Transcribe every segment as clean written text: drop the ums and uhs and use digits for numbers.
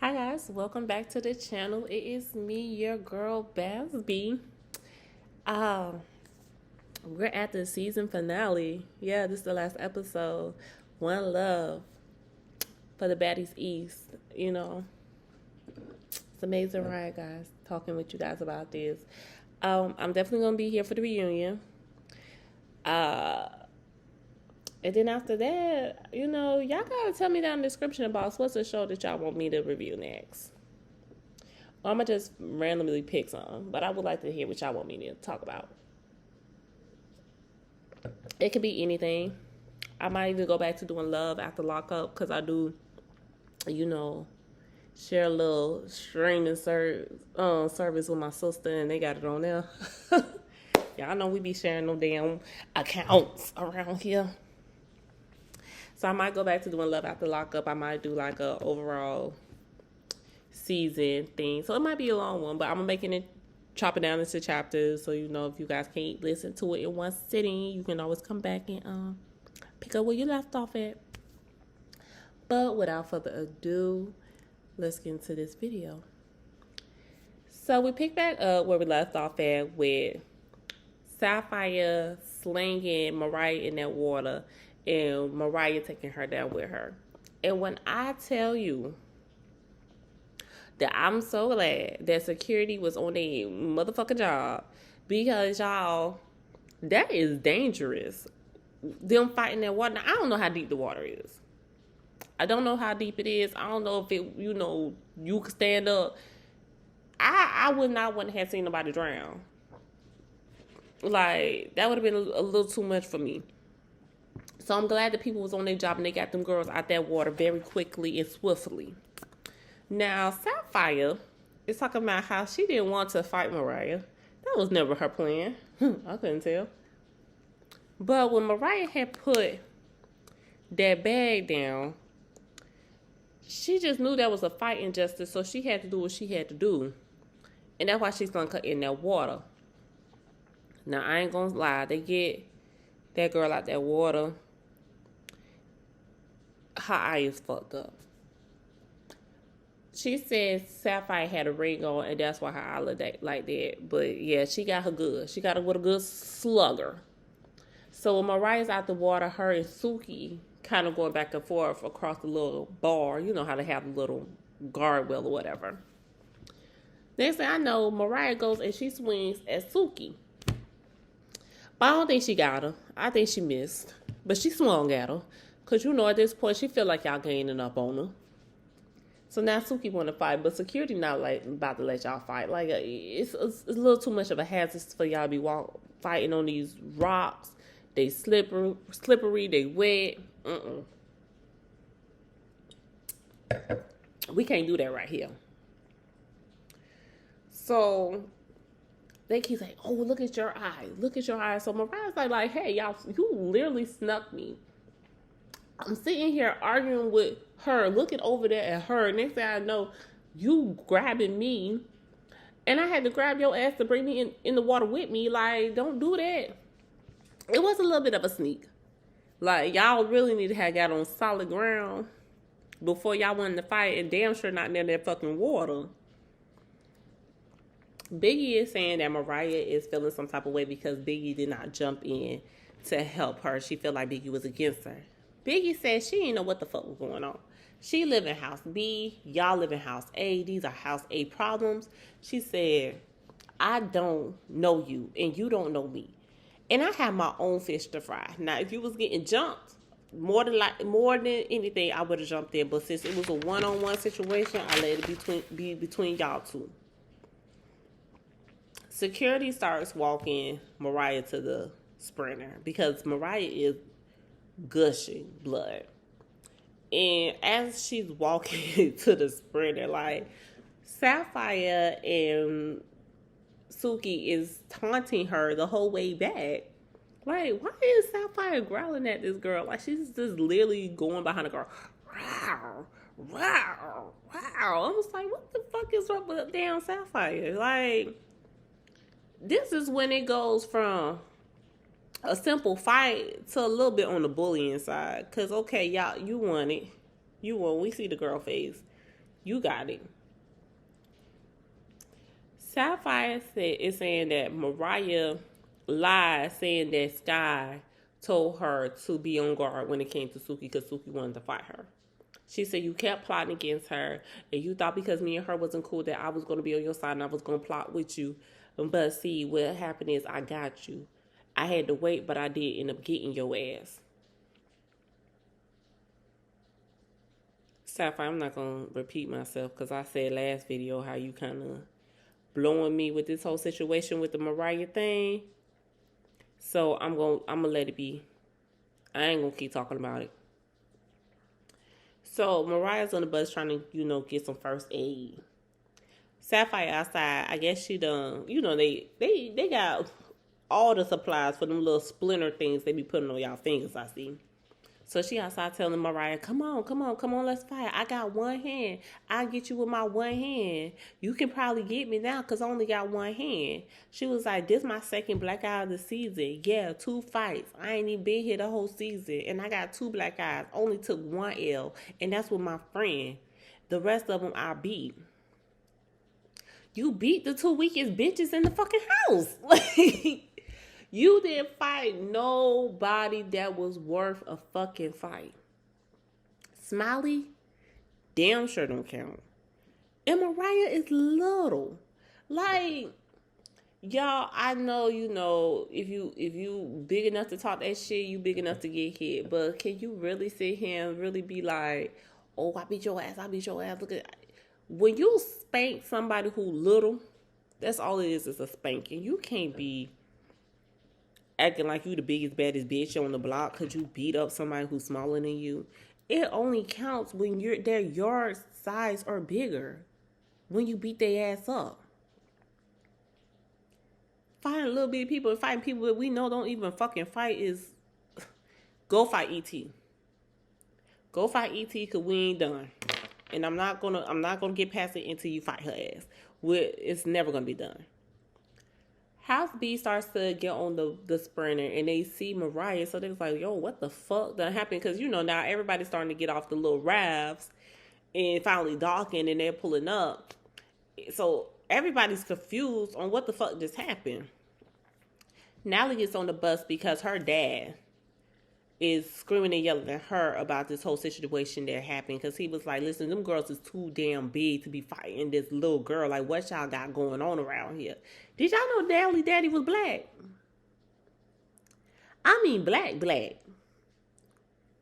Hi guys, welcome back to the channel. It is me, your girl Basby. Um, we're at the season finale. Yeah, this is the last episode. One love for the Baddies East. It's amazing ride, guys. Talking with you guys about this. I'm definitely gonna be here for the reunion. Uh, and then after that, y'all gotta tell me down in the description about what's the show that y'all want me to review next. I'm gonna just randomly pick some, but I would like to hear what y'all want me to talk about. It could be anything. I might even go back to doing love after lockup because I do, share a little streaming service with my sister, and they got it on there. Y'all know we be sharing them damn accounts around here. So I might go back to doing love after lockup. I might do like a overall season thing. So it might be a long one, but I'm making it, chop it down into chapters. So, if you guys can't listen to it in one sitting, you can always come back and pick up where you left off at. But without further ado, let's get into this video. So we pick back up where we left off at with Sapphire slinging Mariah in that water and Mariah taking her down with her. And when I tell you that I'm so glad that security was on their motherfucking job, because y'all, that is dangerous. Them fighting that water. Now, I don't know how deep the water is. I don't know how deep it is. I don't know if it, you could stand up. I would not want to have seen nobody drown. Like, that would have been a little too much for me. So I'm glad that people was on their job and they got them girls out that water very quickly and swiftly. Now, Sapphire is talking about how she didn't want to fight Mariah. That was never her plan. I couldn't tell. But when Mariah had put that bag down, she just knew that was a fight injustice, so she had to do what she had to do. And that's why she's going to cut in that water. Now, I ain't going to lie. They get that girl out that water. Her eye is fucked up. She said Sapphire had a ring on, and that's why her eye looked like that. But yeah, she got her good. She got her with a good slugger. So when Mariah's out the water, her and Suki kind of going back and forth across the little bar. You know how they have a little guardrail or whatever. Next thing I know, Mariah goes and she swings at Suki. But I don't think she got her. I think she missed. But she swung at her. Because, at this point, she feel like y'all gaining up on her. So now Suki want to fight, but security not about to let y'all fight. Like, it's a little too much of a hazard for y'all to be fighting on these rocks. They slippery, they wet. We can't do that right here. So they keep saying, "Oh, look at your eye, look at your eye." So Mariah's like, "Hey, y'all, you literally snuck me. I'm sitting here arguing with her, looking over there at her. Next thing I know, you grabbing me. And I had to grab your ass to bring me in the water with me. Like, don't do that." It was a little bit of a sneak. Like, y'all really need to have got on solid ground before y'all wanted to fight, and damn sure not near that fucking water. Biggie is saying that Mariah is feeling some type of way because Biggie did not jump in to help her. She felt like Biggie was against her. Biggie said she didn't know what the fuck was going on. She live in house B, y'all live in house A. These are house A problems. She said, "I don't know you and you don't know me. And I have my own fish to fry." Now, if you was getting jumped, more than anything, I would have jumped in. But since it was a one-on-one situation, I let it be between y'all two. Security starts walking Mariah to the sprinter because Mariah is gushing blood. And as she's walking to the sprinter, like, Sapphire and Suki is taunting her the whole way back. Like, why is Sapphire growling at this girl? Like, she's just literally going behind the girl. Wow, wow, wow. I was like, what the fuck is up with damn Sapphire? Like, this is when it goes from a simple fight to a little bit on the bullying side. Because, okay, y'all, you won it. You won. We see the girl face. You got it. Sapphire is saying that Mariah lied, saying that Sky told her to be on guard when it came to Suki because Suki wanted to fight her. She said you kept plotting against her, and you thought because me and her wasn't cool that I was going to be on your side and I was going to plot with you. But see, what happened is I got you. I had to wait, but I did end up getting your ass. Sapphire, I'm not going to repeat myself because I said last video how you kind of blowing me with this whole situation with the Mariah thing. So I'm gonna let it be. I ain't gonna keep talking about it. So Mariah's on the bus trying to, get some first aid. Sapphire outside, I guess she done, they got all the supplies for them little splinter things they be putting on y'all fingers, I see. So she outside telling Mariah, come on, let's fight. I got one hand. I'll get you with my one hand. You can probably get me now because I only got one hand. She was like, this my second black eye of the season. Yeah, 2 fights. I ain't even been here the whole season. And I got 2 black eyes. Only took 1 L. And that's with my friend. The rest of them I beat. You beat the 2 weakest bitches in the fucking house. You didn't fight nobody that was worth a fucking fight. Smiley, damn sure don't count. And Mariah is little. Like, y'all, I know, if you big enough to talk that shit, you big enough to get hit. But can you really sit here and really be like, oh, I beat your ass. Look at when you spank somebody who little, that's all it is a spanking. You can't be acting like you the biggest, baddest bitch on the block because you beat up somebody who's smaller than you. It only counts when their yard size or bigger. When you beat their ass up. Fighting little bitty people and fighting people that we know don't even fucking fight is go fight E.T. Go fight E.T. because we ain't done. And I'm not gonna get past it until you fight her ass. It's never gonna be done. House B starts to get on the sprinter and they see Mariah. So they was like, yo, what the fuck that happened? Because, now everybody's starting to get off the little rafts and finally docking and they're pulling up. So everybody's confused on what the fuck just happened. Nally gets on the bus because her dad is screaming and yelling at her about this whole situation that happened. Because he was like, listen, them girls is too damn big to be fighting this little girl. Like, what y'all got going on around here? Did y'all know Nally daddy was black? I mean black.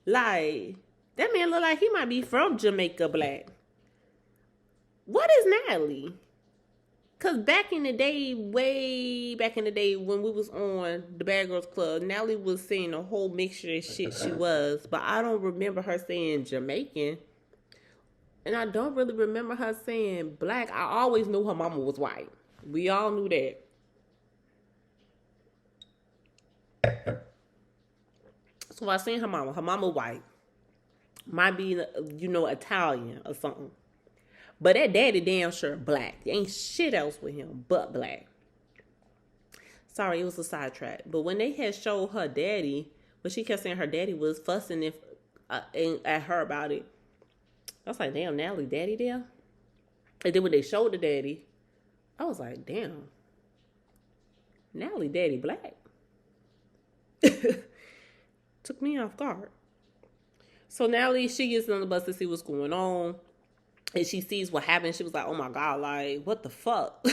Like, that man look like he might be from Jamaica black. What is Nally? Because back in the day, way back in the day when we was on the Bad Girls Club, Nally was saying a whole mixture of shit she was. But I don't remember her saying Jamaican. And I don't really remember her saying black. I always knew her mama was white. We all knew that. So I seen her mama white. Might be, Italian or something. But that daddy damn sure black. There ain't shit else with him but black. Sorry, it was a sidetrack. But when they had showed her daddy, when she kept saying her daddy was fussing at her about it, I was like, damn, Nally, daddy there? And then when they showed the daddy, I was like, damn, Nally, daddy black. Took me off guard. So Nally, she gets on the bus to see what's going on. And she sees what happened. She was like, oh my God, like, what the fuck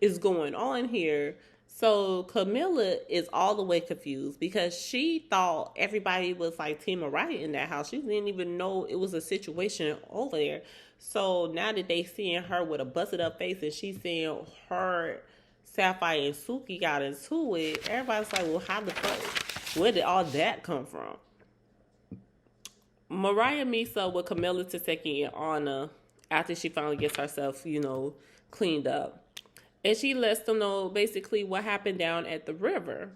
is going on here? So Camilla is all the way confused because she thought everybody was like Team Mariah in that house. She didn't even know it was a situation over there. So now that they seeing her with a busted up face and she's seeing her, Sapphire and Suki got into it, everybody's like, well, how the fuck, where did all that come from? Mariah meets up with Camilla, Taseki, and Anna after she finally gets herself, cleaned up. And she lets them know basically what happened down at the river.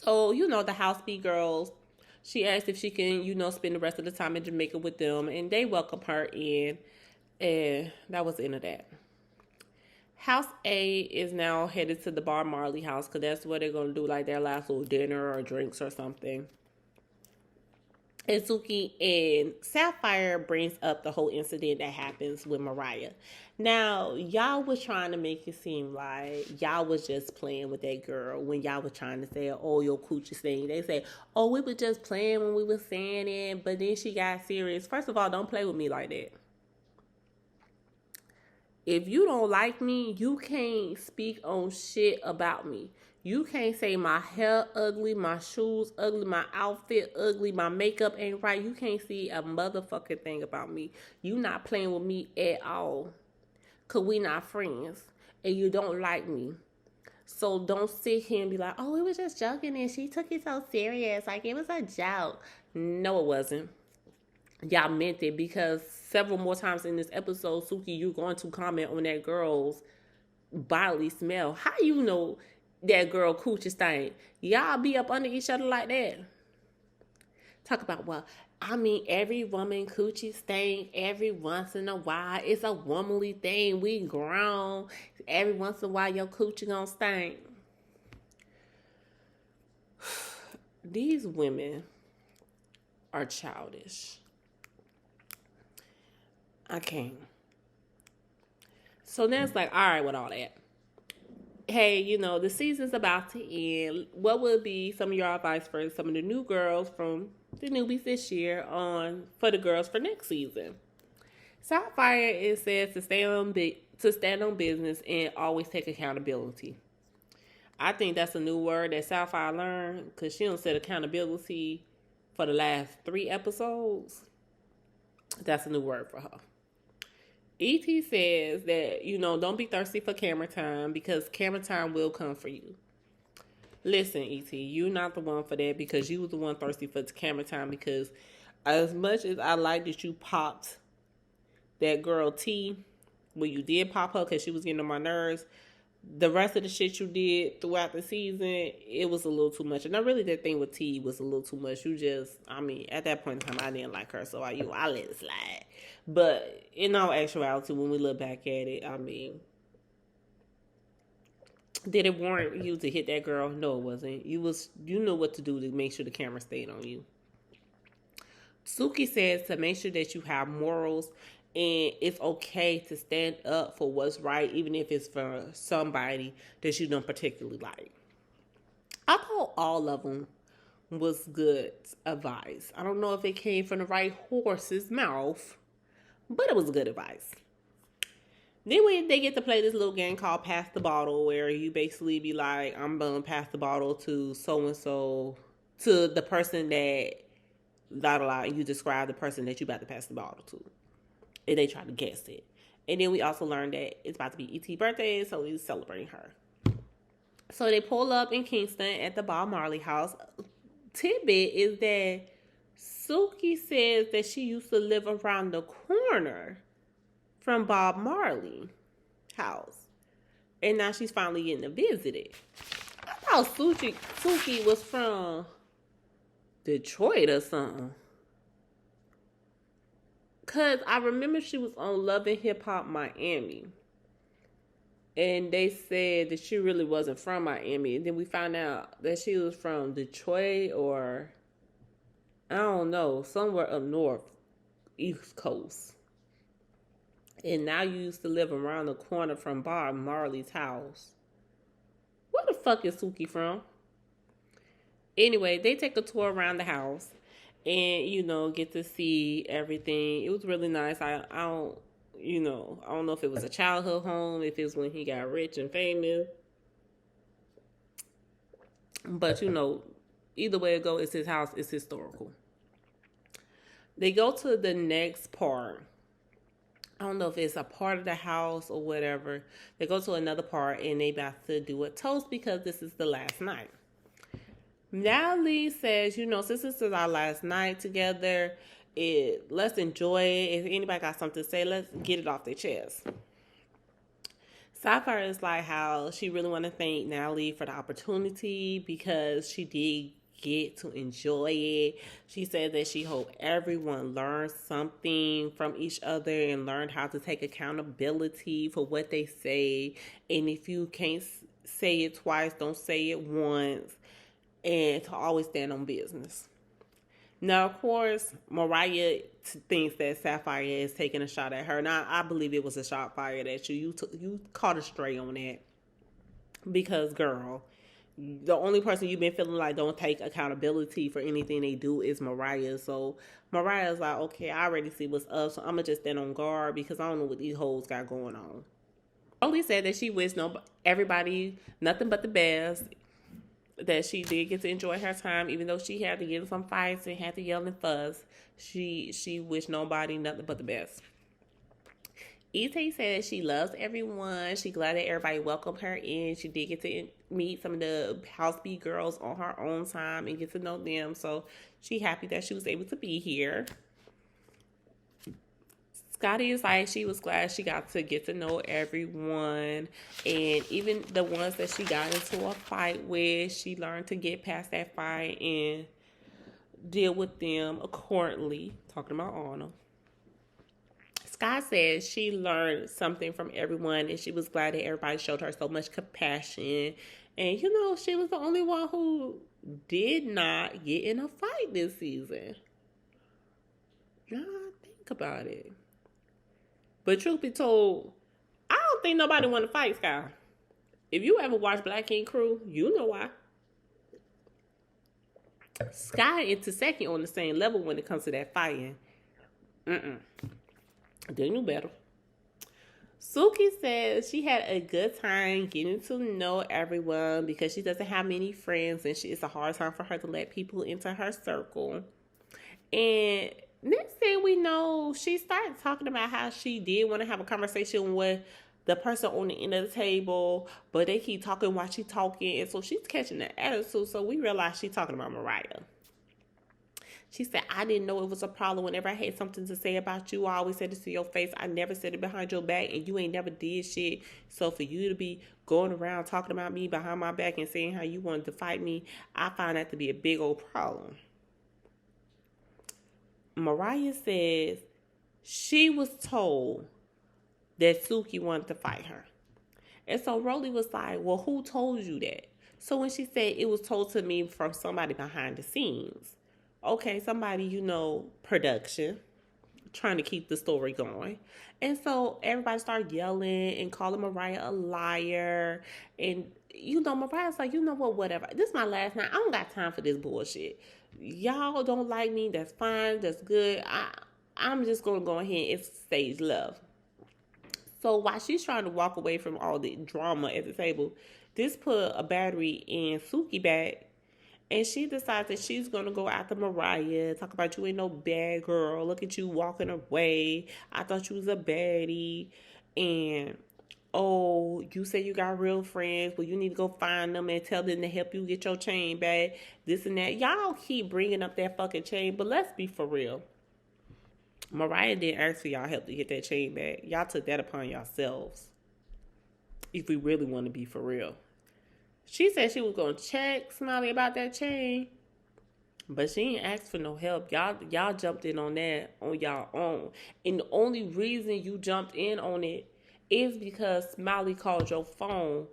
So, the House B girls, she asked if she can, spend the rest of the time in Jamaica with them. And they welcome her in. And that was the end of that. House A is now headed to the Bob Marley house because that's where they're going to do like their last little dinner or drinks or something. And Suki and Sapphire brings up the whole incident that happens with Mariah. Now, y'all was trying to make it seem like y'all was just playing with that girl when y'all was trying to say, oh, your coochie thing. They say, oh, we were just playing when we were saying it, but then she got serious. First of all, don't play with me like that. If you don't like me, you can't speak on shit about me. You can't say my hair ugly, my shoes ugly, my outfit ugly, my makeup ain't right. You can't see a motherfucking thing about me. You not playing with me at all. Cause we not friends. And you don't like me. So don't sit here and be like, oh, we were just joking and she took it so serious. Like it was a joke. No, it wasn't. Y'all meant it because several more times in this episode, Suki, you're going to comment on that girl's bodily smell. How you know that girl coochie stink? Y'all be up under each other like that. Talk about, well, I mean, every woman coochie stink every once in a while. It's a womanly thing. We grown. Every once in a while, your coochie gonna stink. These women are childish. I can't. So then it's like, all right with all that. Hey, you know, the season's about to end. What would be some of your advice for some of the new girls from the newbies this year for the girls for next season? Sapphire, it says to stand on business and always take accountability. I think that's a new word that Sapphire learned because she don't set accountability for the last 3 episodes. That's a new word for her. E.T. says that, you know, don't be thirsty for camera time because camera time will come for you. Listen, E.T., you're not the one for that because you was the one thirsty for the camera time because as much as I like that you popped that girl T, when you did pop her because she was getting on my nerves, the rest of the shit you did throughout the season, it was a little too much. And I really that thing with T was a little too much. You just, I mean, at that point in time, I didn't like her, so I let it slide. But in all actuality, when we look back at it, I mean, did it warrant you to hit that girl? No, it wasn't. You know what to do to make sure the camera stayed on you. Suki says to make sure that you have morals and it's okay to stand up for what's right, even if it's for somebody that you don't particularly like. I thought all of them was good advice. I don't know if it came from the right horse's mouth, but it was good advice. Then they get to play this little game called Pass the Bottle, where you basically be like, I'm going to pass the bottle to so-and-so, to the person that, you describe the person that you about to pass the bottle to. And they try to guess it. And then we also learned that it's about to be E.T.'s birthday, so we're celebrating her. So they pull up in Kingston at the Bob Marley house. Tidbit is that Suki says that she used to live around the corner from Bob Marley house. And now she's finally getting to visit it. I thought Suki was from Detroit or something. Because I remember she was on Love and Hip Hop Miami. And they said that she really wasn't from Miami. And then we found out that she was from Detroit or, I don't know, somewhere up north, East Coast. And now you used to live around the corner from Bob Marley's house. Where the fuck is Suki from? Anyway, they take a tour around the house. And, you know, get to see everything. It was really nice. I don't know if it was a childhood home, if it was when he got rich and famous. But, you know, either way it goes, it's his house. It's historical. They go to the next part. I don't know if it's a part of the house or whatever. They go to another part and they about to do a toast because this is the last night. Natalie says, you know, since this is our last night together, let's enjoy it. If anybody got something to say, let's get it off their chest. Sapphire is like how she really want to thank Natalie for the opportunity because she did get to enjoy it. She said that she hoped everyone learned something from each other and learned how to take accountability for what they say. And if you can't say it twice, don't say it once. And to always stand on business. Now, of course, Mariah thinks that Sapphire is taking a shot at her. Now, I believe it was a shot fired at you. You caught a stray on that because, girl, the only person you've been feeling like don't take accountability for anything they do is Mariah. So Mariah's like, okay, I already see what's up, so I'm gonna just stand on guard because I don't know what these hoes got going on. Only said that she wished everybody nothing but the best. That she did get to enjoy her time, even though she had to get in some fights and had to yell and fuss. She wished nobody nothing but the best. E.T. said she loves everyone. She glad that everybody welcomed her in. She did get to meet some of the house beat girls on her own time and get to know them. So she happy that she was able to be here. Scotty is like, she was glad she got to get to know everyone. And even the ones that she got into a fight with, she learned to get past that fight and deal with them accordingly. Talking about Anna. Sky said she learned something from everyone and she was glad that everybody showed her so much compassion. And, she was the only one who did not get in a fight this season. Now, think about it. But truth be told, I don't think nobody want to fight Sky. If you ever watch Black King Crew, you know why. Sky and Taseki on the same level when it comes to that fighting. They knew better. Suki says she had a good time getting to know everyone because she doesn't have many friends and it's a hard time for her to let people into her circle. And next thing we know, she started talking about how she did want to have a conversation with the person on the end of the table, but they keep talking while she's talking, and so she's catching the attitude. So we realized she's talking about Mariah. She said, I didn't know it was a problem whenever I had something to say about you. I always said it to your face. I never said it behind your back, and you ain't never did shit. So for you to be going around talking about me behind my back and saying how you wanted to fight me, I find that to be a big old problem. Mariah says she was told that Suki wanted to fight her. And so Rolly was like, well, who told you that? So when she said it was told to me from somebody behind the scenes. Okay, somebody, production, trying to keep the story going. And so everybody started yelling and calling Mariah a liar. And, Mariah's like, you know what, whatever. This is my last night. I don't got time for this bullshit. Y'all don't like me. That's fine. That's good. I'm just going to go ahead and stage love. So while she's trying to walk away from all the drama at the table, this put a battery in Suki back. And she decides that she's going to go after Mariah, talk about you ain't no bad girl. Look at you walking away. I thought you was a baddie. And, oh, you say you got real friends. Well, you need to go find them and tell them to help you get your chain back. This and that. Y'all keep bringing up that fucking chain, but let's be for real. Mariah didn't ask for y'all help to get that chain back. Y'all took that upon yourselves. If we really want to be for real. She said she was going to check Smiley about that chain. But she didn't ask for no help. Y'all jumped in on that on y'all own. And the only reason you jumped in on it is because Smiley called your phone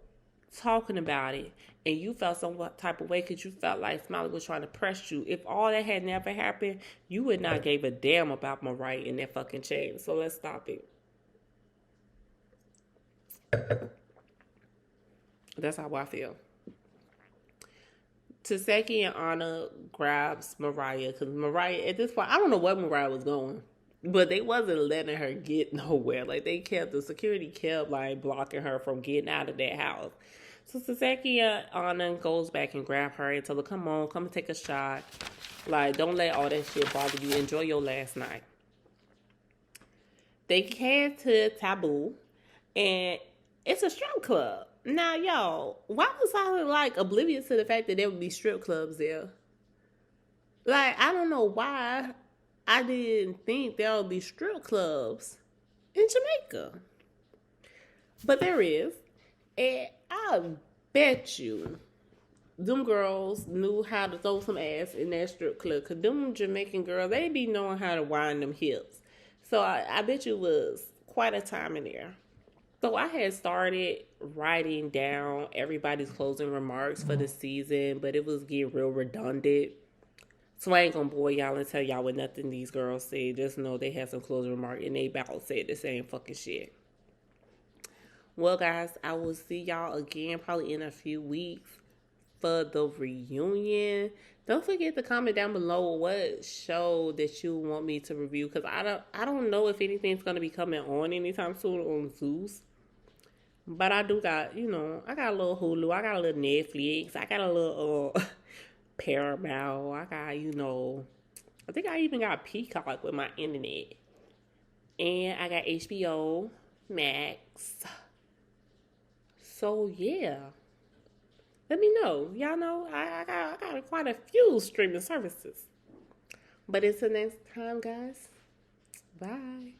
talking about it. And you felt some type of way because you felt like Smiley was trying to press you. If all that had never happened, you would not gave a damn about Mariah and that fucking chain. So let's stop it. That's how I feel. Taseki and Anna grabs Mariah because Mariah, at this point, I don't know where Mariah was going, but they wasn't letting her get nowhere. Like the security kept like blocking her from getting out of that house. So Taseki and Anna goes back and grab her and tell her, come on, come and take a shot. Like, don't let all that shit bother you. Enjoy your last night. They head to Taboo, and it's a strip club. Now, y'all, why was I, like, oblivious to the fact that there would be strip clubs there? Like, I don't know why I didn't think there would be strip clubs in Jamaica. But there is. And I bet you them girls knew how to throw some ass in that strip club. Because them Jamaican girls, they be knowing how to wind them hips. So I bet you it was quite a time in there. So I had started writing down everybody's closing remarks for the season, but it was getting real redundant. So I ain't gonna bore y'all and tell y'all what nothing these girls said. Just know they had some closing remarks and they about said the same fucking shit. Well, guys, I will see y'all again probably in a few weeks for the reunion. Don't forget to comment down below what show that you want me to review, because I don't know if anything's gonna be coming on anytime soon on Zeus. But I do got, I got a little Hulu, I got a little Netflix, I got a little Paramount, I got, I think I even got Peacock with my internet. And I got HBO Max. So yeah. Let me know. Y'all know I got quite a few streaming services. But until next time, guys. Bye.